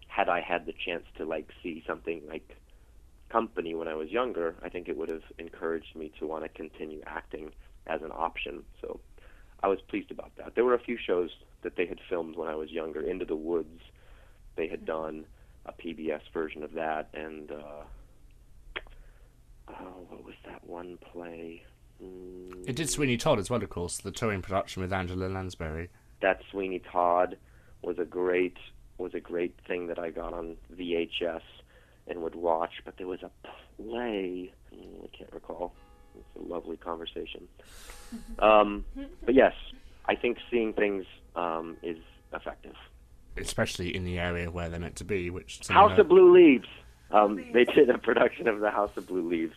had I had the chance to see something like Company when I was younger, I think it would have encouraged me to want to continue acting as an option. So I was pleased about that. There were a few shows that they had filmed when I was younger. Into the Woods, they had done a PBS version of that, and what was that one play? It did Sweeney Todd as well, of course, the touring production with Angela Lansbury. That Sweeney Todd was a great thing that I got on VHS and would watch. But there was a play, I can't recall. It's a lovely conversation. But yes, I think seeing things is effective, especially in the area where they're meant to be. Which House of Blue Leaves. They did a production of the House of Blue Leaves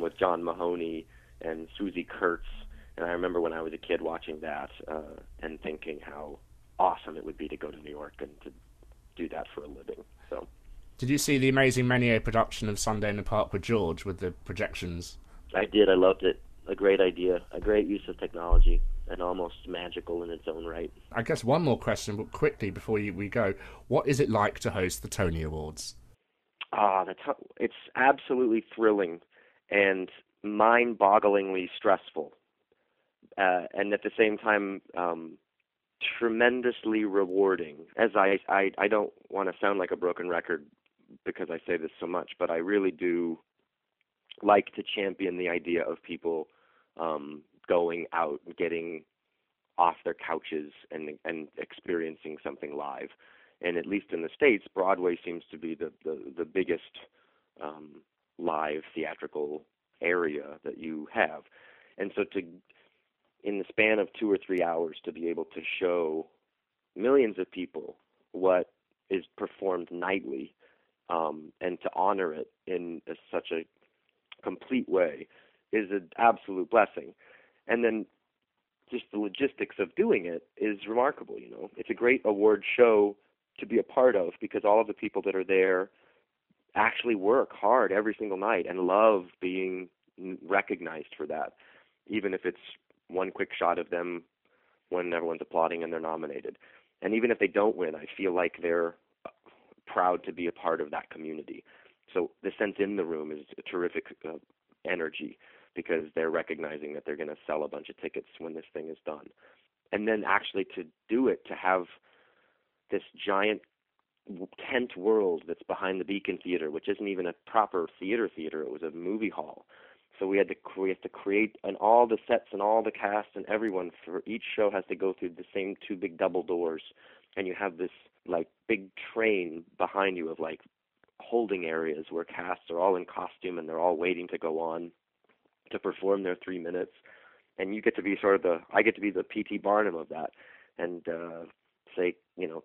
with John Mahoney and Susie Kurtz, and I remember when I was a kid watching that and thinking how awesome it would be to go to New York and to do that for a living. So, did you see the amazing Menier production of Sunday in the Park with George with the projections? I did. I loved it. A great idea, a great use of technology, and almost magical in its own right. I guess one more question, but quickly before we go, what is it like to host the Tony Awards? It's absolutely thrilling and mind-bogglingly stressful, and at the same time tremendously rewarding. As I don't want to sound like a broken record because I say this so much, but I really do like to champion the idea of people going out and getting off their couches and experiencing something live. And at least in the States, Broadway seems to be the biggest live theatrical area that you have. And so in the span of 2 or 3 hours, to be able to show millions of people what is performed nightly and to honor it in such a complete way is an absolute blessing. And then just the logistics of doing it is remarkable. It's a great award show to be a part of because all of the people that are there actually work hard every single night and love being recognized for that, even if it's one quick shot of them when everyone's applauding and they're nominated. And even if they don't win, I feel like they're proud to be a part of that community. So the sense in the room is a terrific energy because they're recognizing that they're going to sell a bunch of tickets when this thing is done. And then actually to do it, to have this giant tent world that's behind the Beacon Theater, which isn't even a proper theater. It was a movie hall. So we have to create, and all the sets and all the cast and everyone for each show has to go through the same 2 big double doors. And you have this big train behind you of holding areas where casts are all in costume and they're all waiting to go on to perform their 3 minutes. And you get to be I get to be the P.T. Barnum of that. And say,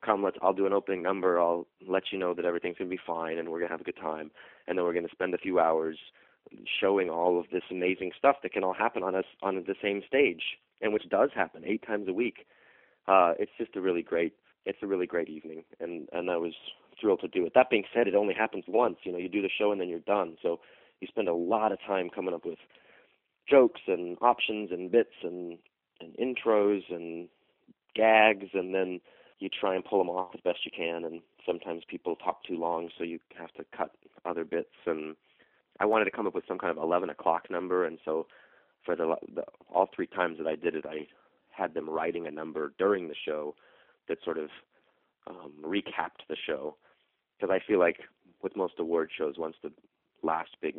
come, I'll do an opening number. I'll let you know that everything's going to be fine and we're going to have a good time. And then we're going to spend a few hours showing all of this amazing stuff that can all happen on the same stage, and which does happen 8 times a week. It's just a really great evening, and I was thrilled to do it. That being said, it only happens once. You do the show and then you're done. So you spend a lot of time coming up with jokes and options and bits and intros and gags, and then you try and pull them off as best you can, and sometimes people talk too long, so you have to cut other bits. And I wanted to come up with some kind of 11 o'clock number, and so for all 3 times that I did it, I had them writing a number during the show that sort of recapped the show. Because I feel like with most award shows, once the last big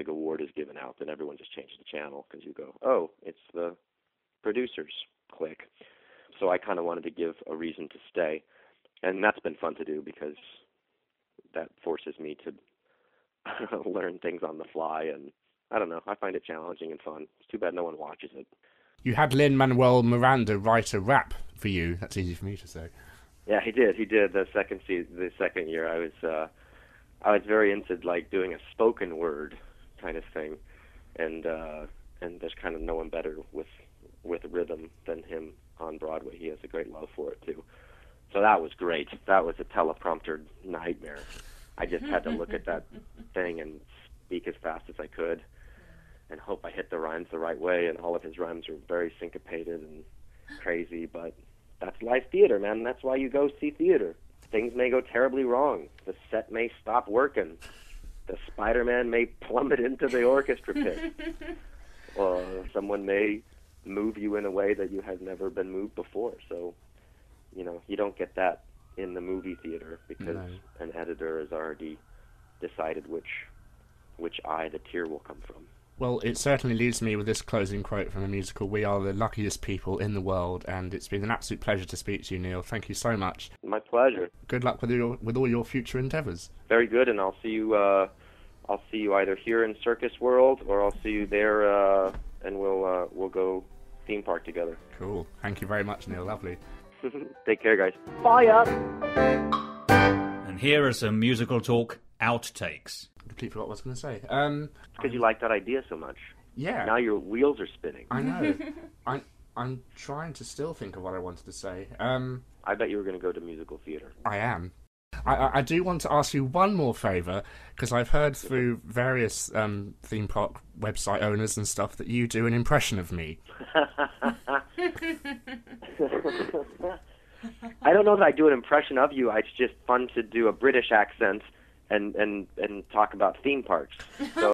award is given out, then everyone just changes the channel because you go, oh, it's the producers, click. So I kind of wanted to give a reason to stay, and that's been fun to do because that forces me to learn things on the fly, and I don't know, I find it challenging and fun. It's too bad no one watches it. You had Lin-Manuel Miranda write a rap for you. That's easy for me to say. Yeah, he did. The second year, I was very into doing a spoken word kind of thing, and there's kind of no one better with with rhythm than him on Broadway. He has a great love for it, too. So that was great. That was a teleprompter nightmare. I just had to look at that thing and speak as fast as I could and hope I hit the rhymes the right way, and all of his rhymes were very syncopated and crazy, but that's live theater, man. That's why you go see theater. Things may go terribly wrong. The set may stop working. The Spider-Man may plummet into the orchestra pit. Or someone may move you in a way that you have never been moved before. So, you know, you don't get that in the movie theater because an editor has already decided which eye the tear will come from. Well, it certainly leaves me with this closing quote from the musical. We are the luckiest people in the world, and it's been an absolute pleasure to speak to you, Neil. Thank you so much. My pleasure. Good luck with all your future endeavours. Very good, and I'll see you either here in Circus World or I'll see you there, and we'll go theme park together. Cool. Thank you very much, Neil. Lovely. Take care, guys. Bye up. And here are some Musical Talk outtakes. I completely forgot what I was going to say. Because you like that idea so much. Yeah. Now your wheels are spinning. I know. I'm trying to still think of what I wanted to say. I bet you were going to go to musical theater. I am. I do want to ask you one more favour, because I've heard through various theme park website owners and stuff that you do an impression of me. I don't know that I do an impression of you. It's just fun to do a British accent and talk about theme parks. So